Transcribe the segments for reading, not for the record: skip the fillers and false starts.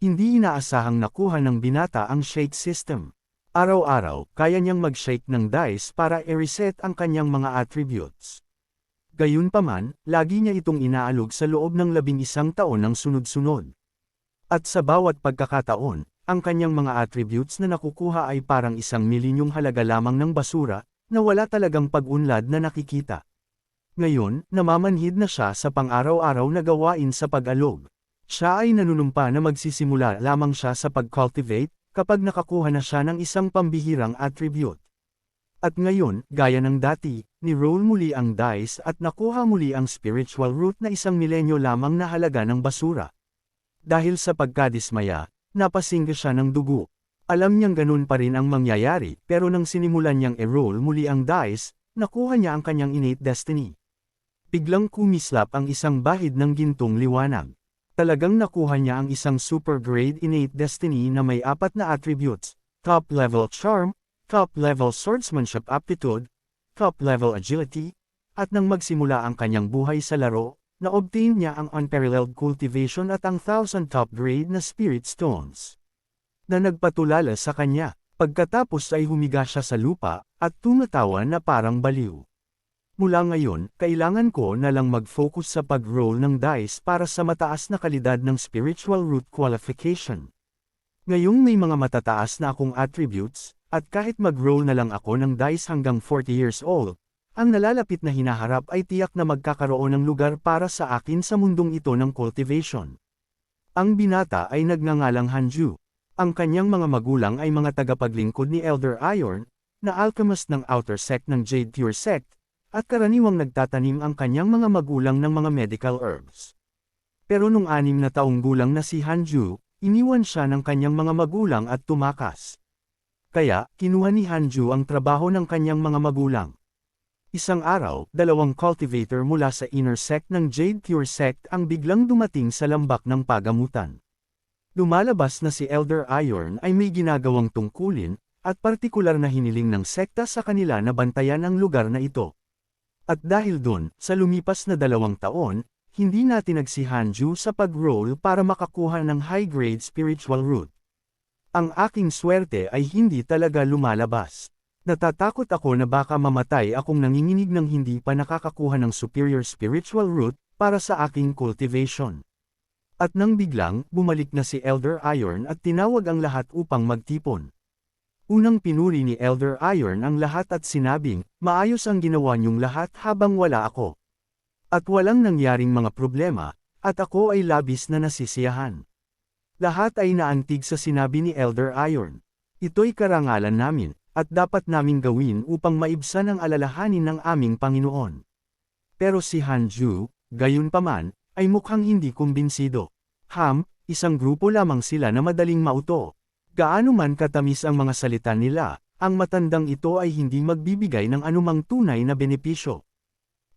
Hindi inaasahang nakuha ng binata ang shake system. Araw-araw, kaya niyang mag-shake ng dice para i-reset ang kanyang mga attributes. Gayunpaman, lagi niya itong inaalog sa loob ng 11 taon ng sunod-sunod. At sa bawat pagkakataon, ang kanyang mga attributes na nakukuha ay parang 1 milyong halaga lamang ng basura, na wala talagang pag-unlad na nakikita. Ngayon, namamanhid na siya sa pang-araw-araw na gawain sa pag-alog. Siya ay nanunumpa na magsisimula lamang siya sa pag-cultivate, kapag nakakuha na siya ng isang pambihirang attribute. At ngayon, gaya ng dati, ni-roll muli ang dice at nakuha muli ang spiritual root na 1 milenyo lamang na halaga ng basura. Dahil sa pagkadismaya, napasingga siya ng dugo. Alam niyang ganun pa rin ang mangyayari, pero nang sinimulan niyang i-roll muli ang dice, nakuha niya ang kanyang innate destiny. Biglang kumislap ang isang bahid ng gintong liwanag. Talagang nakuha niya ang isang super grade innate destiny na may 4 na attributes: top level charm, top level swordsmanship aptitude, top level agility, at nang magsimula ang kanyang buhay sa laro, na-obtain niya ang unparalleled cultivation at ang 1,000 top grade na spirit stones. Na nagpatulala sa kanya, pagkatapos ay humiga siya sa lupa, at tumatawa na parang baliw. Mula ngayon, kailangan ko na lang mag-focus sa pag-roll ng dice para sa mataas na kalidad ng spiritual root qualification. Ngayong may mga matataas na akong attributes, at kahit mag-roll na lang ako ng dice hanggang 40 years old, ang nalalapit na hinaharap ay tiyak na magkakaroon ng lugar para sa akin sa mundong ito ng cultivation. Ang binata ay nagngangalang Hanju. Ang kanyang mga magulang ay mga tagapaglingkod ni Elder Iron, na alchemist ng outer sect ng Jade Pure Sect, at karaniwang nagtatanim ang kanyang mga magulang ng mga medical herbs. Pero nung 6 na taong gulang na si Hanju, iniwan siya ng kanyang mga magulang at tumakas. Kaya, kinuha ni Hanju ang trabaho ng kanyang mga magulang. Isang araw, 2 cultivator mula sa inner sect ng Jade Pure Sect ang biglang dumating sa lambak ng pagamutan. Lumalabas na si Elder Iron ay may ginagawang tungkulin, at partikular na hiniling ng sekta sa kanila na bantayan ang lugar na ito. At dahil dun, sa lumipas na 2 taon, hindi natin si Hanju sa pag-roll para makakuha ng high-grade spiritual root. Ang aking swerte ay hindi talaga lumalabas. Natatakot ako na baka mamatay akong nanginginig ng hindi pa nakakakuha ng superior spiritual root para sa aking cultivation. At nang biglang, bumalik na si Elder Iron at tinawag ang lahat upang magtipon. Unang pinuri ni Elder Iron ang lahat at sinabing, maayos ang ginawa niyong lahat habang wala ako. At walang nangyaring mga problema, at ako ay labis na nasisiyahan. Lahat ay naantig sa sinabi ni Elder Iron. Ito'y karangalan namin, at dapat naming gawin upang maibsan ang alalahanin ng aming Panginoon. Pero si Hanju, gayunpaman, ay mukhang hindi kumbinsido. Isang grupo lamang sila na madaling mauto. Gaano man katamis ang mga salita nila, ang matandang ito ay hindi magbibigay ng anumang tunay na benepisyo.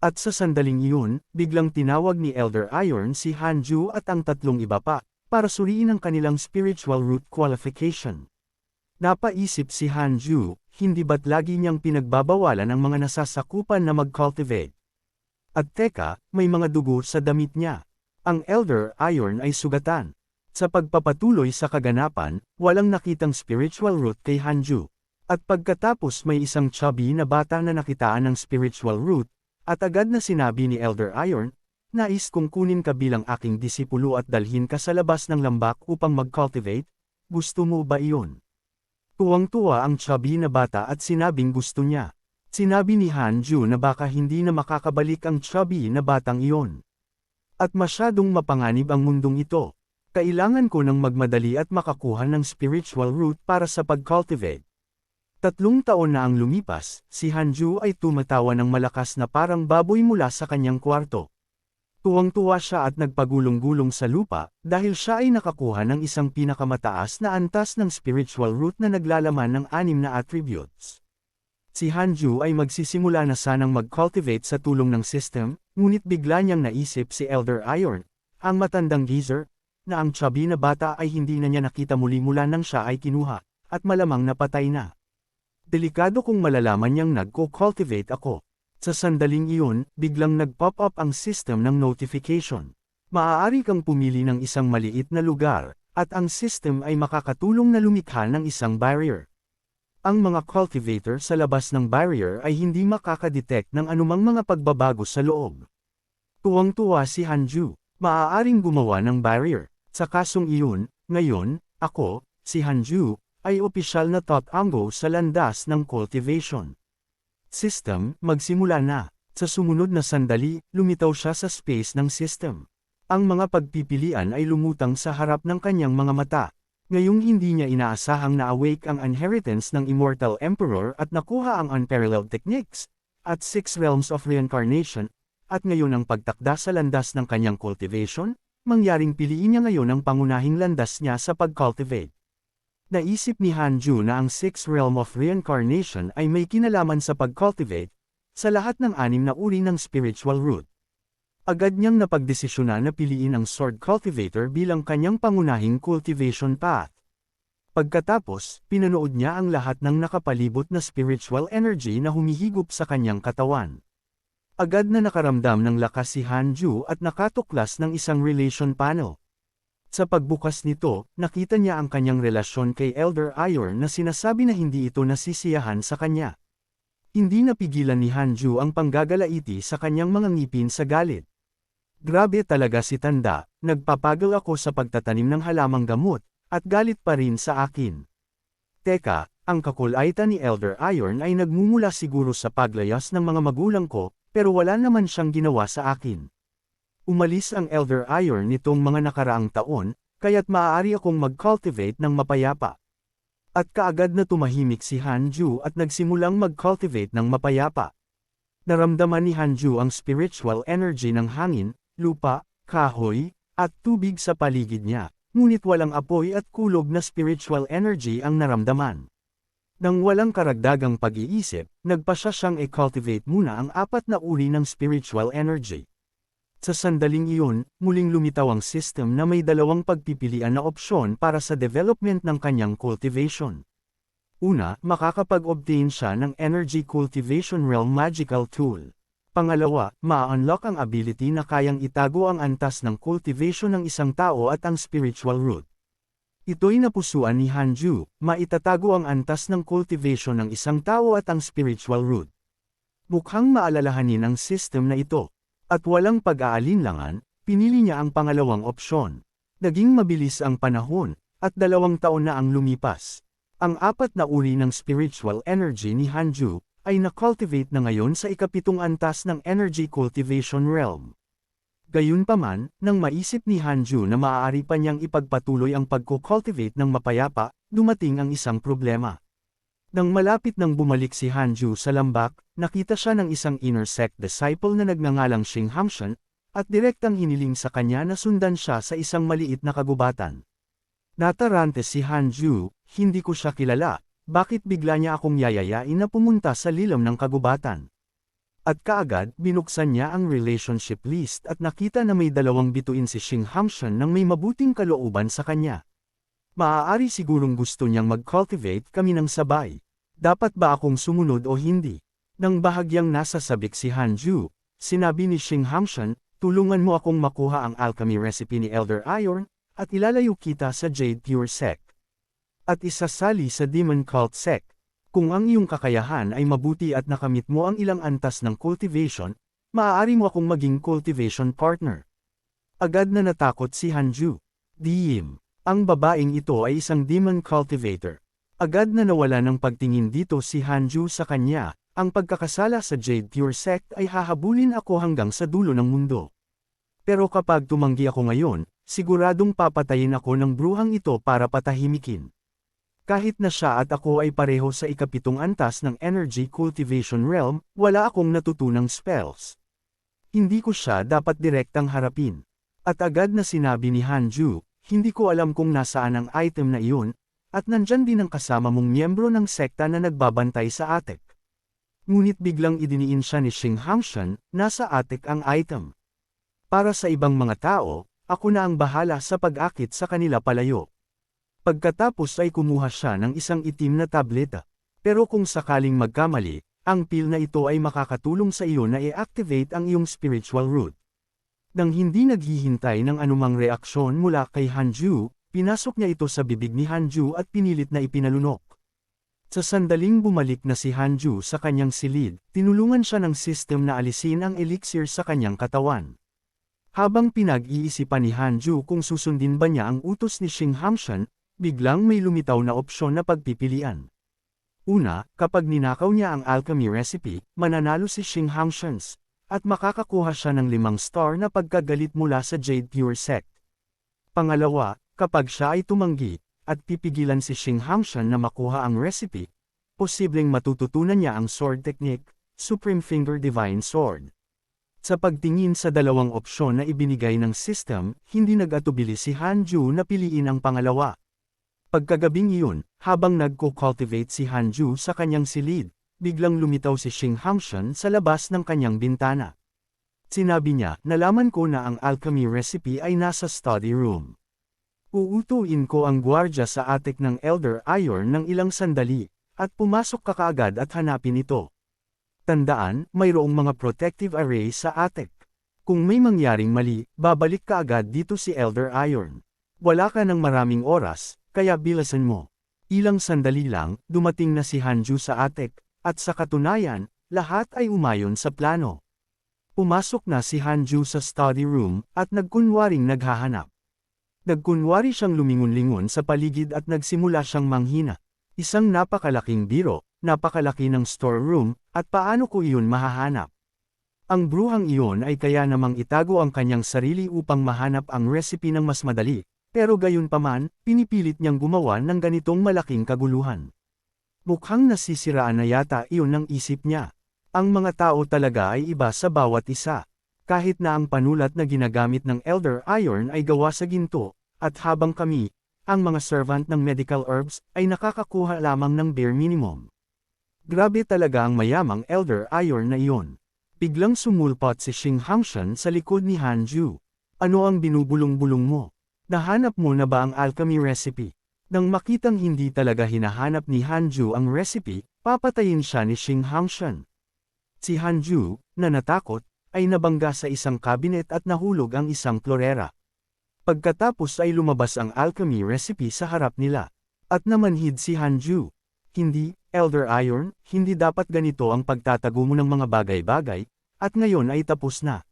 At sa sandaling iyon, biglang tinawag ni Elder Iron si Hanju at ang 3 iba pa, para suriin ang kanilang spiritual root qualification. Napaisip si Hanju, hindi ba't lagi niyang pinagbabawalan ang mga nasasakupan na mag-cultivate? At teka, may mga dugo sa damit niya. Ang Elder Iron ay sugatan. Sa pagpapatuloy sa kaganapan, walang nakitang spiritual root kay Hanju. At pagkatapos may isang chubby na bata na nakitaan ng spiritual root, at agad na sinabi ni Elder Iron, nais kong kunin ka bilang aking disipulo at dalhin ka sa labas ng lambak upang mag-cultivate, gusto mo ba iyon? Tuwang-tuwa ang chubby na bata at sinabing gusto niya. Sinabi ni Hanju na baka hindi na makakabalik ang chubby na batang iyon. At masyadong mapanganib ang mundong ito. Kailangan ko ng magmadali at makakuha ng spiritual root para sa pag-cultivate. 3 taon na ang lumipas, si Hanju ay tumatawa ng malakas na parang baboy mula sa kanyang kwarto. Tuwang-tuwa siya at nagpagulong-gulong sa lupa, dahil siya ay nakakuha ng isang pinakamataas na antas ng spiritual root na naglalaman ng 6 na attributes. Si Hanju ay magsisimula na sanang mag-cultivate sa tulong ng system, ngunit bigla niyang naisip si Elder Iron, ang matandang geezer, na ang chubby na bata ay hindi na niya nakita muli mula nang siya ay kinuha, at malamang napatay na. Delikado kung malalaman niyang nagko-cultivate ako. Sa sandaling iyon, biglang nag-pop up ang system ng notification. Maaari kang pumili ng isang maliit na lugar, at ang system ay makakatulong na lumikha ng isang barrier. Ang mga cultivator sa labas ng barrier ay hindi makakadetect ng anumang mga pagbabago sa loob. Tuwang-tuwa si Hanju, maaaring gumawa ng barrier. Sa kasong iyon, ngayon, ako, si Hanju, ay opisyal na tatango sa landas ng cultivation. System, magsimula na. Sa sumunod na sandali, lumitaw siya sa space ng system. Ang mga pagpipilian ay lumutang sa harap ng kanyang mga mata. Ngayong hindi niya inaasahang na-awake ang inheritance ng Immortal Emperor at nakuha ang unparalleled techniques, at 6 realms of reincarnation, at ngayon ang pagtakda sa landas ng kanyang cultivation, mangyaring piliin niya ngayon ang pangunahing landas niya sa pag-cultivate. Naisip ni Hanju na ang 6 realm of reincarnation ay may kinalaman sa pag-cultivate, sa lahat ng 6 na uri ng spiritual root. Agad niyang napagdesisyonan na piliin ang sword cultivator bilang kanyang pangunahing cultivation path. Pagkatapos, pinanood niya ang lahat ng nakapalibot na spiritual energy na humihigop sa kanyang katawan. Agad na nakaramdam ng lakas si Hanju at nakatuklas ng isang relation panel. Sa pagbukas nito, nakita niya ang kanyang relasyon kay Elder Iron na sinasabi na hindi ito nasisiyahan sa kanya. Hindi napigilan ni Hanju ang panggagalaiti sa kanyang mga ngipin sa galit. Grabe talaga si Tanda, nagpapagal ako sa pagtatanim ng halamang gamot, at galit pa rin sa akin. Teka, ang kakulaitan ni Elder Iron ay nagmumula siguro sa paglayas ng mga magulang ko, pero wala naman siyang ginawa sa akin. Umalis ang Elder Iron nitong mga nakaraang taon, kaya't maaari akong mag-cultivate ng mapayapa. At kaagad na tumahimik si Hanju at nagsimulang mag-cultivate ng mapayapa. Naramdaman ni Hanju ang spiritual energy ng hangin, lupa, kahoy, at tubig sa paligid niya, ngunit walang apoy at kulog na spiritual energy ang naramdaman. Nang walang karagdagang pag-iisip, nagpasya siyang i-cultivate muna ang 4 na uri ng spiritual energy. Sa sandaling iyon, muling lumitaw ang system na may 2 pagpipilian na opsyon para sa development ng kanyang cultivation. Una, makakapag-obtain siya ng Energy Cultivation Realm Magical Tool. Pangalawa, ma-unlock ang ability na kayang itago ang antas ng cultivation ng isang tao at ang spiritual root. Ito'y napusuan ni Hanju, maitatago ang antas ng cultivation ng isang tao at ang spiritual root. Mukhang maalalahanin ang system na ito. At walang pag-aalinlangan, pinili niya ang pangalawang opsyon. Naging mabilis ang panahon, at 2 taon na ang lumipas. Ang 4 na uri ng spiritual energy ni Hanju, ay na-cultivate na ngayon sa ika-7 antas ng Energy Cultivation Realm. Gayunpaman, nang maisip ni Hanju na maaari pa niyang ipagpatuloy ang pagko-cultivate ng mapayapa, dumating ang isang problema. Nang malapit nang bumalik si Hanju sa lambak, nakita siya ng isang inner sect disciple na nagngangalang Xinghamshan, at direktang hiniling sa kanya na sundan siya sa isang maliit na kagubatan. Natarante si Hanju, hindi ko siya kilala, bakit bigla niya akong yayayain na pumunta sa lilam ng kagubatan? At kaagad, binuksan niya ang relationship list at nakita na may 2 bituin si Xinghamshan nang may mabuting kalooban sa kanya. Maaari sigurong gusto niyang mag-cultivate kami ng sabay. Dapat ba akong sumunod o hindi? Nang bahagyang nasasabik si Hanju, sinabi ni Xinghamshan, tulungan mo akong makuha ang alchemy recipe ni Elder Iron, at ilalayo kita sa Jade Pure Sect. At isasali sa Demon Cult Sect. Kung ang iyong kakayahan ay mabuti at nakamit mo ang ilang antas ng cultivation, maaari mo akong maging cultivation partner. Agad na natakot si Hanju. Dihim. Ang babaeng ito ay isang demon cultivator. Agad na nawala ng pagtingin dito si Hanju sa kanya, ang pagkakasala sa Jade Pure Sect ay hahabulin ako hanggang sa dulo ng mundo. Pero kapag tumanggi ako ngayon, siguradong papatayin ako ng bruhang ito para patahimikin. Kahit na siya at ako ay pareho sa ika-7 antas ng Energy Cultivation Realm, wala akong natutunang spells. Hindi ko siya dapat direktang harapin. At agad na sinabi ni Hanju, hindi ko alam kung nasaan ang item na iyon, at nandyan din ang kasama mong miyembro ng sekta na nagbabantay sa attic. Ngunit biglang idiniin siya ni Xinghamshan, nasa attic ang item. Para sa ibang mga tao, ako na ang bahala sa pag-akit sa kanila palayo. Pagkatapos ay kumuha siya ng isang itim na tableta. Pero kung sakaling magkamali, ang pill na ito ay makakatulong sa iyo na i-activate ang iyong spiritual root. Nang hindi naghihintay ng anumang reaksyon mula kay Hanju, pinasok niya ito sa bibig ni Hanju at pinilit na ipinalunok. Sa sandaling bumalik na si Hanju sa kanyang silid, tinulungan siya ng system na alisin ang elixir sa kanyang katawan. Habang pinag-iisipan ni Hanju kung susundin ba niya ang utos ni Xing Hangshan, biglang may lumitaw na opsyon na pagpipilian. Una, kapag ninakaw niya ang alchemy recipe, mananalo si Xing Hangshan, at makakakuha siya ng 5 star na pagkagalit mula sa Jade Pure Sect. Pangalawa, kapag siya ay tumanggi, at pipigilan si Xing Hangshan na makuha ang recipe, posibleng matututunan niya ang sword technique, Supreme Finger Divine Sword. Sa pagtingin sa dalawang opsyon na ibinigay ng system, hindi nag-atubili si Hanju na piliin ang pangalawa. Pagkagabing iyon, habang nagko-cultivate si Hanju sa kanyang silid, biglang lumitaw si Xing Hangshan sa labas ng kanyang bintana. Sinabi niya, nalaman ko na ang alchemy recipe ay nasa study room. Uutuin ko ang gwardya sa attic ng Elder Iron ng ilang sandali, at pumasok ka kaagad at hanapin ito. Tandaan, mayroong mga protective array sa attic. Kung may mangyaring mali, babalik ka agad dito si Elder Iron. Wala ka ng maraming oras, kaya bilasan mo. Ilang sandali lang, dumating na si Hanju sa attic, at sa katunayan, lahat ay umayon sa plano. Pumasok na si Hanju sa study room, at nagkunwaring naghahanap. Nagkunwari siyang lumingon-lingon sa paligid at nagsimula siyang manghina. Isang napakalaking biro, napakalaki ng storeroom, at paano ko iyon mahahanap? Ang bruhang iyon ay kaya namang itago ang kanyang sarili upang mahanap ang recipe ng mas madali, pero gayunpaman, pinipilit niyang gumawa ng ganitong malaking kaguluhan. Mukhang nasisiraan na yata iyon ng isip niya. Ang mga tao talaga ay iba sa bawat isa. Kahit na ang panulat na ginagamit ng Elder Iron ay gawa sa ginto, at habang kami, ang mga servant ng medical herbs, ay nakakakuha lamang ng bare minimum. Grabe talaga ang mayamang Elder Iron na iyon. Biglang sumulpot si Xing Hangshan sa likod ni Hanju. Ano ang binubulong-bulong mo? Nahanap mo na ba ang alchemy recipe? Nang makitang hindi talaga hinahanap ni Hanju ang recipe, papatayin siya ni Xing Hangshan. Si Hanju, na natakot, ay nabangga sa isang cabinet at nahulog ang isang klorera. Pagkatapos ay lumabas ang alchemy recipe sa harap nila. At namanhid si Hanju. Hindi, Elder Iron, hindi dapat ganito ang pagtatago mo ng mga bagay-bagay, at ngayon ay tapos na.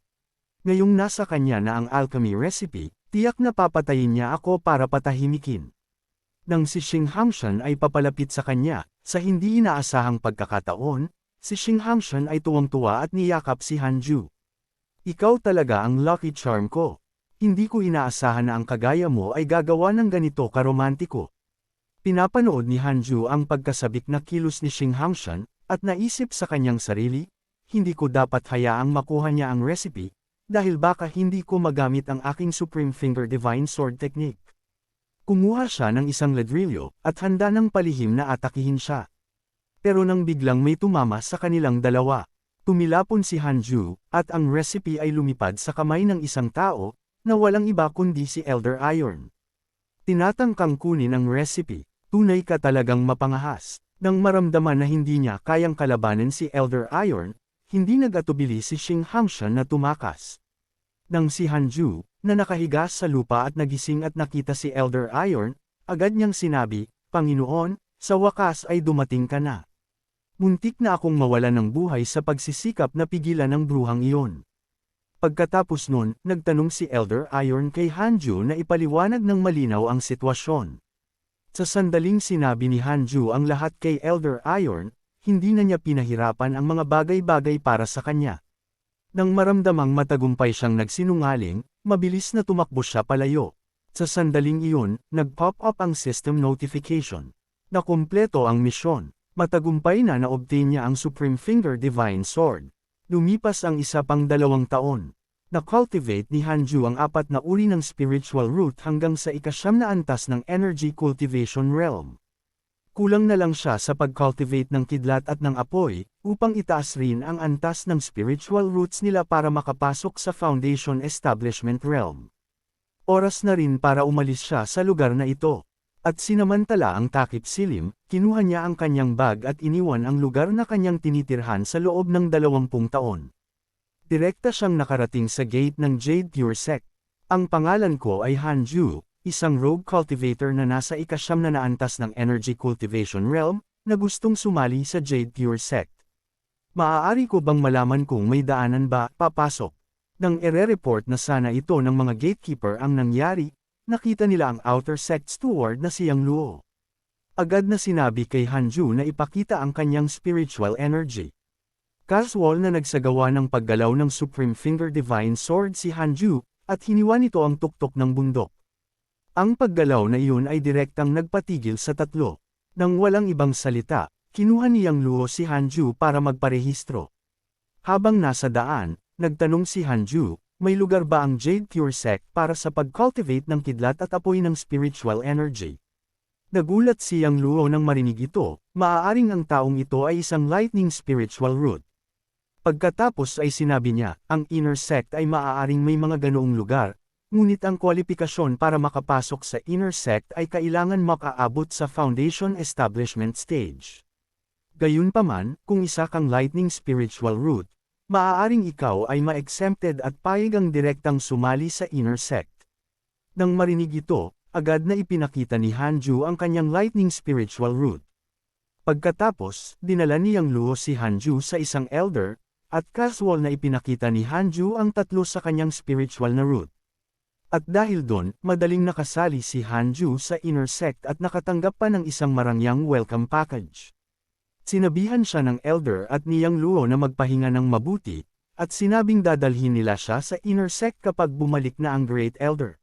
Ngayong nasa kanya na ang alchemy recipe, tiyak na papatayin niya ako para patahimikin. Nang si Xing Hangshan ay papalapit sa kanya, sa hindi inaasahang pagkakataon, si Xing Hangshan ay tuwang-tuwa at niyakap si Hanju. Ikaw talaga ang lucky charm ko. Hindi ko inaasahan na ang kagaya mo ay gagawa ng ganito karomantiko. Pinapanood ni Hanju ang pagkasabik na kilos ni Xing Hangshan, at naisip sa kanyang sarili, hindi ko dapat hayaang makuha niya ang recipe, dahil baka hindi ko magamit ang aking Supreme Finger Divine Sword Technique. Kumuha siya ng isang ladrilyo, at handa ng palihim na atakihin siya. Pero nang biglang may tumama sa kanilang dalawa, tumilapon si Hanju, at ang recipe ay lumipad sa kamay ng isang tao, na walang iba kundi si Elder Iron. Tinatangkang kunin ang recipe, tunay ka talagang mapangahas. Nang maramdaman na hindi niya kayang kalabanin si Elder Iron, hindi nag-atubili si Xing Hangshan na tumakas. Nang si Hanju, na nakahiga sa lupa at nagising at nakita si Elder Iron, agad niyang sinabi, Panginoon, sa wakas ay dumating ka na. Muntik na akong mawalan ng buhay sa pagsisikap na pigilan ang bruhang iyon. Pagkatapos nun, nagtanong si Elder Iron kay Hanju na ipaliwanag ng malinaw ang sitwasyon. Sa sandaling sinabi ni Hanju ang lahat kay Elder Iron, hindi na niya pinahirapan ang mga bagay-bagay para sa kanya. Nang maramdamang matagumpay siyang nagsinungaling, mabilis na tumakbo siya palayo. Sa sandaling iyon, nag-pop up ang system notification. Nakumpleto ang misyon. Matagumpay na na-obtain niya ang Supreme Finger Divine Sword. Lumipas ang isa pang 2 taon. Na-cultivate ni Hanju ang 4 na uri ng spiritual root hanggang sa ika-9 na antas ng Energy Cultivation Realm. Kulang na lang siya sa pag-cultivate ng kidlat at ng apoy, upang itaas rin ang antas ng spiritual roots nila para makapasok sa Foundation Establishment Realm. Oras na rin para umalis siya sa lugar na ito. At sinamantala ang takip silim, kinuha niya ang kanyang bag at iniwan ang lugar na kanyang tinitirhan sa loob ng 20 taon. Direkta siyang nakarating sa gate ng Jade Pure Sect. Ang pangalan ko ay Hanju, isang rogue cultivator na nasa ika-9 na antas ng Energy Cultivation Realm, na gustong sumali sa Jade Pure Sect. Maaari ko bang malaman kung may daanan ba papasok? Nang ire-report na sana ito ng mga gatekeeper ang nangyari, nakita nila ang Outer Sect Steward na si Yang Luo. Agad na sinabi kay Hanju na ipakita ang kanyang spiritual energy. Casual na nagsagawa ng paggalaw ng Supreme Finger Divine Sword si Hanju, at hiniwa nito ang tuktok ng bundok. Ang paggalaw na iyon ay direktang nagpatigil sa tatlo. Nang walang ibang salita, kinuha ni Yang Luo si Hanju para magparehistro. Habang nasa daan, nagtanong si Hanju, may lugar ba ang Jade Pure Sect para sa pag-cultivate ng kidlat at apoy ng spiritual energy? Nagulat si Yang Luo nang marinig ito, maaaring ang taong ito ay isang lightning spiritual root. Pagkatapos ay sinabi niya, ang Inner Sect ay maaaring may mga ganoong lugar, ngunit ang kwalifikasyon para makapasok sa Inner Sect ay kailangan makaabot sa Foundation Establishment Stage. Gayunpaman, kung isa kang lightning spiritual root, maaaring ikaw ay ma-exempted at payag ang direktang sumali sa Inner Sect. Nang marinig ito, agad na ipinakita ni Hanju ang kanyang lightning spiritual root. Pagkatapos, dinala ni Yang Luo si Hanju sa isang elder, at casual na ipinakita ni Hanju ang tatlo sa kanyang spiritual na root. At dahil doon, madaling nakasali si Hanju sa Inner Sect at nakatanggap pa ng isang marangyang welcome package. Sinabihan siya ng elder at ni Yang Luo na magpahinga ng mabuti, at sinabing dadalhin nila siya sa Inner Sect kapag bumalik na ang Great Elder.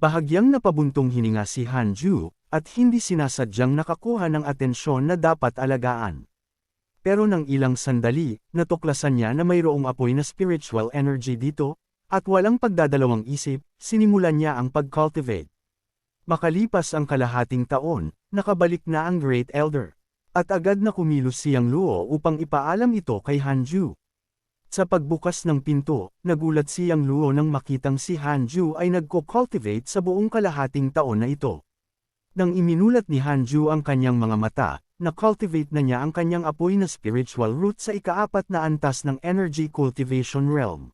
Bahagyang napabuntong hininga si Hanju, at hindi sinasadyang nakakuha ng atensyon na dapat alagaan. Pero nang ilang sandali, natuklasan niya na mayroong apoy na spiritual energy dito, at walang pagdadalawang isip, sinimulan niya ang pag-cultivate. Makalipas ang kalahating taon, nakabalik na ang Great Elder. At agad na kumilos si Yang Luo upang ipaalam ito kay Hanju. Sa pagbukas ng pinto, nagulat si Yang Luo nang makitang si Hanju ay nagko-cultivate sa buong kalahating taon na ito. Nang iminulat ni Hanju ang kanyang mga mata, na-cultivate na niya ang kanyang apoy na spiritual root sa ika-4 na antas ng Energy Cultivation Realm.